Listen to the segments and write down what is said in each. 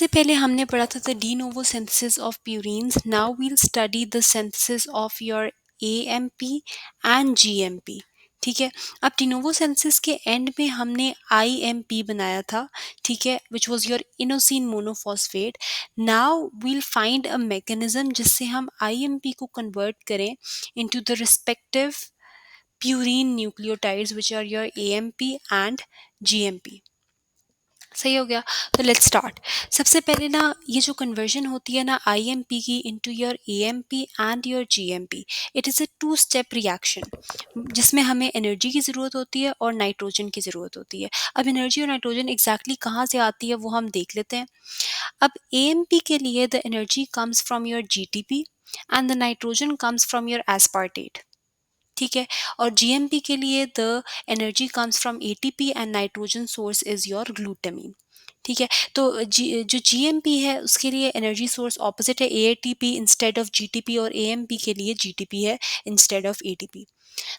सबसे पहले हमने पढ़ा था the de novo synthesis of purines. Now we'll study the synthesis of your AMP and GMP. ठीक है. अब डिनोवो सिंथेसिस के एंड में हमने आईएमपी बनाया था. ठीक है, which was your inosine monophosphate. Now we'll find a mechanism जिससे हम आईएमपी को कन्वर्ट करें into the respective purine nucleotides which are your AMP and GMP. सही हो गया. तो लेट्स स्टार्ट. सबसे पहले ना ये जो कन्वर्जन होती है ना आईएमपी की into your AMP and your GMP, it is a two step reaction जिसमें हमें एनर्जी की ज़रूरत होती है और नाइट्रोजन की ज़रूरत होती है. अब एनर्जी और नाइट्रोजन एग्जैक्टली कहाँ से आती है वो हम देख लेते हैं. अब एएमपी के लिए the energy comes from your GTP and the nitrogen comes from your aspartate. ठीक है. और जीएमपी के लिए the energy comes from ATP and nitrogen source is your glutamine. ठीक है. तो जो जीएमपी है उसके लिए एनर्जी सोर्स ऑपोजिट है, एटीपी इंस्टेड ऑफ जीटीपी, और एएमपी के लिए जीटीपी है इंस्टेड ऑफ एटीपी.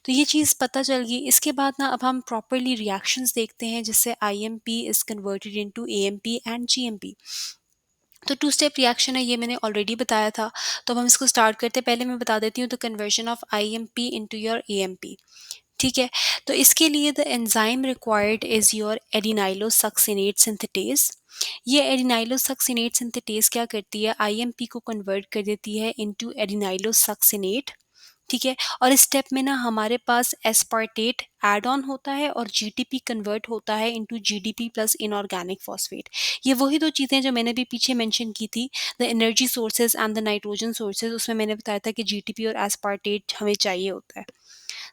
तो ये चीज़ पता चल गई. इसके बाद ना अब हम प्रॉपरली रिएक्शंस देखते हैं जिससे IMP is converted into AMP and GMP. तो टू स्टेप रिएक्शन है, ये मैंने ऑलरेडी बताया था. तो अब हम इसको स्टार्ट करते हैं. पहले मैं बता देती हूँ the conversion of IMP into your AMP. ठीक है. तो इसके लिए the enzyme required is your adenylosuccinate synthetase. ये एडिनाइलोसक्सिनेट सिंथेटेज क्या करती है, आईएमपी को कन्वर्ट कर देती है इनटू एडिनाइलोसक्सिनेट. ठीक है. और इस स्टेप में ना हमारे पास एस्पार्टेट एड ऑन होता है और जीटीपी कन्वर्ट होता है into GDP plus inorganic phosphate. ये वही दो चीज़ें जो मैंने भी पीछे मेंशन की थी, the energy sources and the nitrogen sources. उसमें मैंने बताया था कि जीटीपी और एस्पार्टेट हमें चाहिए होता है.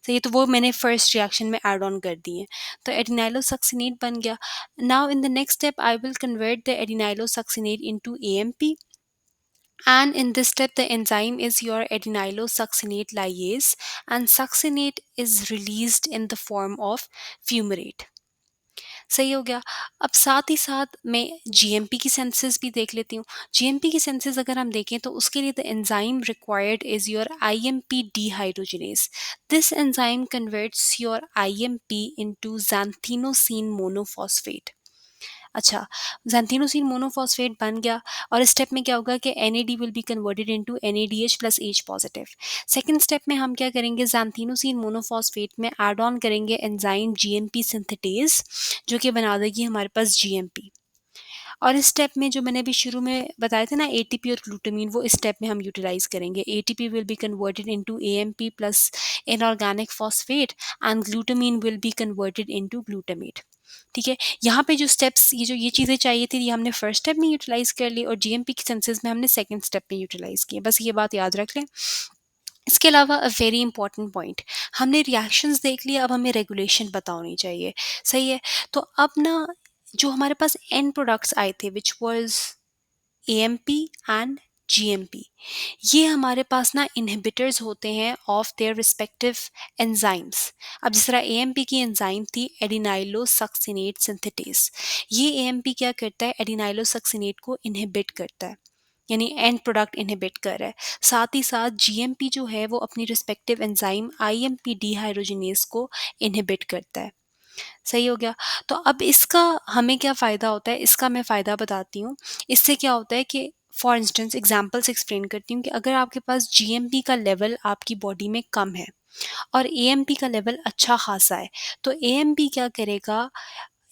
तो ये तो वो मैंने फर्स्ट रिएक्शन में ऐड ऑन कर दिए. तो एडिनाइलोसक्सिनेट बन गया. Now in the next step I will convert the adenylosuccinate into AMP. And in this step, the enzyme is your adenylosuccinate lyase, and succinate is released in the form of fumarate. सही हो गया. अब साथ ही साथ मैं GMP की senses भी देख लेती हूँ. जीएमपी की सेंसेस अगर हम देखें तो उसके लिए the enzyme required is your IMP dehydrogenase. This enzyme converts your IMP into xanthinosin monophosphate. अच्छा, xanthinosin मोनोफॉस्फेट बन गया. और इस स्टेप में क्या होगा कि NAD will be converted into NADH plus H positive. Second step में हम क्या करेंगे, xanthinosin मोनोफॉस्फेट में ऐड ऑन करेंगे एंजाइम GMP सिंथेटेज जो कि बना देगी हमारे पास GMP. और इस स्टेप में जो मैंने अभी शुरू में बताए थे ना एटीपी और ग्लूटामीन, वो इस स्टेप में हम यूटिलाइज करेंगे. ATP will be converted into AMP plus inorganic phosphate and glutamine will be converted into glutamate. ठीक है. यहाँ पे जो स्टेप्स, ये चीज़ें चाहिए थी, ये हमने फर्स्ट स्टेप में यूटिलाइज कर ली और जीएमपी की सेंसेस में हमने सेकंड स्टेप में यूटिलाइज किए. बस ये बात याद रख लें. इसके अलावा अ वेरी इंपॉर्टेंट पॉइंट, हमने रिएक्शंस देख लिया, अब हमें रेगुलेशन पता होनी चाहिए. सही है. तो अब ना जो हमारे पास एंड प्रोडक्ट्स आए थे which was AMP and GMP, ये हमारे पास ना इनहिबिटर्स होते हैं ऑफ देयर रिस्पेक्टिव एंजाइम्स. अब जिस तरह एएमपी की एंजाइम थी एडिनाइलोसक्सिनेट सिंथेटेज, ये एएमपी क्या करता है, एडिनाइलोसक्सिनेट को इनहिबिट करता है, यानी एंड प्रोडक्ट इनहिबिट कर रहा है. साथ ही साथ जीएमपी जो है वो अपनी रिस्पेक्टिव एंजाइम आईएमपी डिहाइड्रोजिनेज को इनहिबिट करता है. सही हो गया. तो अब इसका हमें क्या फ़ायदा होता है, इसका मैं फ़ायदा बताती हूँ. इससे क्या होता है कि फॉर इंस्टेंस एग्जांपल्स एक्सप्लेन करती हूँ कि अगर आपके पास जीएमपी का लेवल आपकी बॉडी में कम है और एएमपी का लेवल अच्छा खासा है, तो एएमपी क्या करेगा,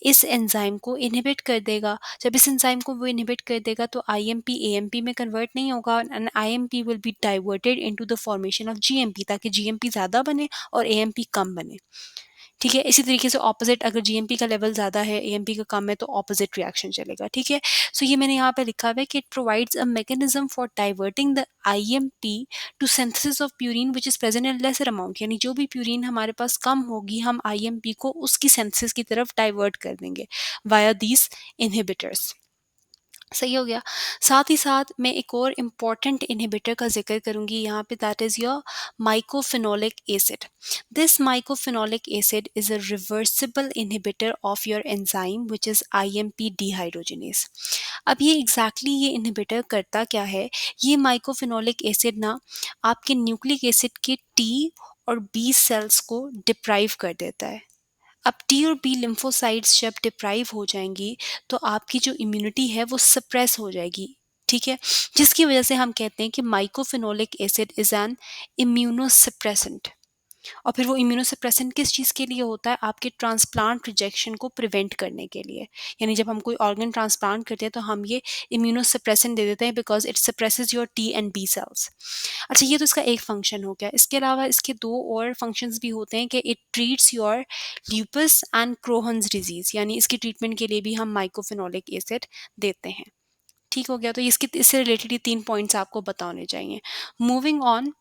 इस एंजाइम को इनहिबिट कर देगा. जब इस एंजाइम को वो इनहिबिट कर देगा तो आईएमपी एएमपी में कन्वर्ट नहीं होगा and IMP will be diverted into the formation of GMP, ताकि जीएमपी ज़्यादा बने और एएमपी कम बने. ठीक है. इसी तरीके से ऑपोजिट, अगर जीएमपी का लेवल ज़्यादा है एएमपी का कम है तो ऑपोजिट रिएक्शन चलेगा. ठीक है. सो ये मैंने यहाँ पे लिखा हुआ है कि it provides a mechanism for diverting the IMP to synthesis of purine which is present in lesser amount. यानी जो भी प्यूरिन हमारे पास कम होगी हम आईएमपी को उसकी सिंथेसिस की तरफ डाइवर्ट कर देंगे वाया दीज इनहिबिटर्स. सही हो गया. साथ ही साथ मैं एक और इम्पॉर्टेंट इनहिबिटर का जिक्र करूंगी यहाँ पे, that is your mycophenolic acid. This mycophenolic acid is a reversible inhibitor of your enzyme which is IMP dehydrogenase. अब ये ये इनहिबिटर करता क्या है, ये माइकोफिनोलिक एसिड ना आपके न्यूक्लिक एसिड के टी और बी सेल्स को डिप्राइव कर देता है. अब टी और बी लिम्फोसाइट्स जब डिप्राइव हो जाएंगी तो आपकी जो इम्यूनिटी है वो सप्रेस हो जाएगी, ठीक है, जिसकी वजह से हम कहते हैं कि माइकोफिनोलिक एसिड इज एन इम्यूनोसप्रेसेंट। और फिर वो इम्यूनोसप्रेसेंट किस चीज़ के लिए होता है? आपके ट्रांसप्लांट रिजेक्शन को प्रिवेंट करने के लिए। यानी जब हम कोई ऑर्गन ट्रांसप्लांट करते हैं तो हम ये इम्यूनोसप्रेसेंट दे देते हैं because it suppresses your T and B cells. अच्छा, ये तो इसका एक फंक्शन हो गया। इसके अलावा इसके दो और फंक्शंस भी होते हैं कि it treats your lupus and Crohn's disease, यानी इसकी ट्रीटमेंट के लिए भी हम माइकोफिनोलिक एसिड देते हैं। ठीक हो गया, तो इसके इससे रिलेटेड ये 3 पॉइंट्स आपको बताने चाहिए। मूविंग ऑन,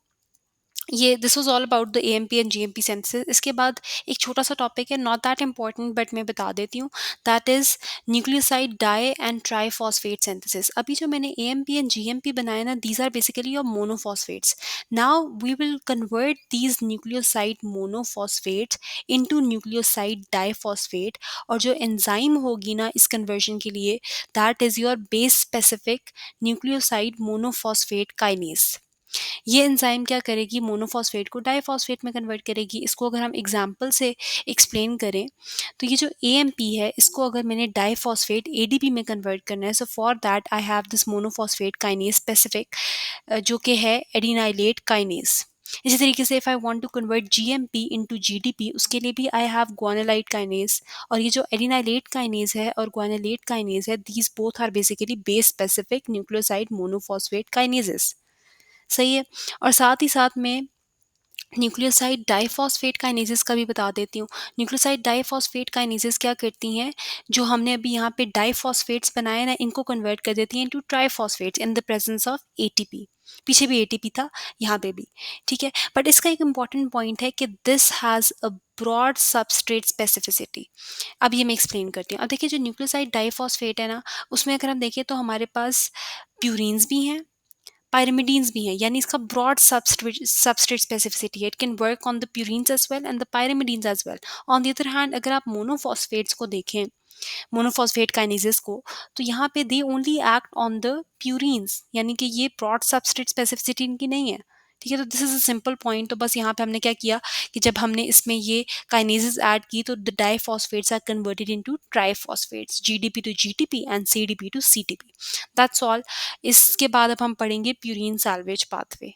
ये this was all about the AMP and GMP synthesis. इसके बाद एक छोटा सा टॉपिक है, नॉट दैट इम्पॉर्टेंट बट मैं बता देती हूँ, that is nucleoside di and triphosphate synthesis. अभी जो मैंने एएमपी एंड जीएमपी बनाया ना, these are basically your monophosphates. Now we will convert these nucleoside monophosphates into nucleoside diphosphate, और जो एंजाइम होगी ना इस कन्वर्जन के लिए, that is your base specific nucleoside monophosphate kinase. ये एंजाइम क्या करेगी? मोनोफॉस्फेट को डाइफॉस्फेट में कन्वर्ट करेगी। इसको अगर हम एग्जांपल से एक्सप्लेन करें तो ये जो एएमपी है इसको अगर मैंने डाइफॉस्फेट एडीपी में कन्वर्ट करना है, so for that I have this monophosphate kinase specific, जो कि है एडिनाइलेट काइनेज। इसी तरीके से if I want to convert GMP into GDP, उसके लिए भी आई हैव ग्वानिलाइट काइनेज। और ये जो एडिनाइलेट काइनेज है और ग्वानिलेट काइनेज है, these both are basically base specific nucleoside monophosphate kinases. सही है। और साथ ही साथ में न्यूक्लियोसाइड डाइफॉस्फेट काइनेजेस का भी बता देती हूँ। न्यूक्लियोसाइड डाइफॉस्फेट काइनेजेस क्या करती हैं? जो हमने अभी यहाँ पे डाइफॉस्फेट्स बनाए ना, इनको कन्वर्ट कर देती हैं into triphosphates in the presence of ATP. पीछे भी एटीपी था, यहाँ पे भी, ठीक है। बट इसका एक इंपॉर्टेंट पॉइंट है कि this has a broad substrate specificity. अब ये मैं एक्सप्लेन करती हूँ। अब देखिए, जो न्यूक्लियोसाइड डाइफॉस्फेट है ना, उसमें अगर हम देखें तो हमारे पास प्यूरीन्स भी हैं, पायरिमिडीन्स भी हैं, यानी इसका ब्रॉड सबस्ट्रेट स्पेसिफिसिटी है। It can work on the purines as well and the pyrimidines as well. On the other hand, अगर आप मोनोफॉस्फेट्स को देखें, मोनोफॉस्फेट काइनेजेस को, तो यहाँ पे they only act on the purines, यानी कि ये ब्रॉड सबस्ट्रेट स्पेसिफिसिटी इनकी नहीं है। ठीक है, तो this is a simple point. तो बस यहाँ पे हमने क्या किया कि जब हमने इसमें ये काइनेजेस ऐड की तो the diphosphates are converted into triphosphates, GDP to GTP and CDP to CTP. That's all. इसके बाद अब हम पढ़ेंगे प्यूरीन सैल्वेज पाथवे।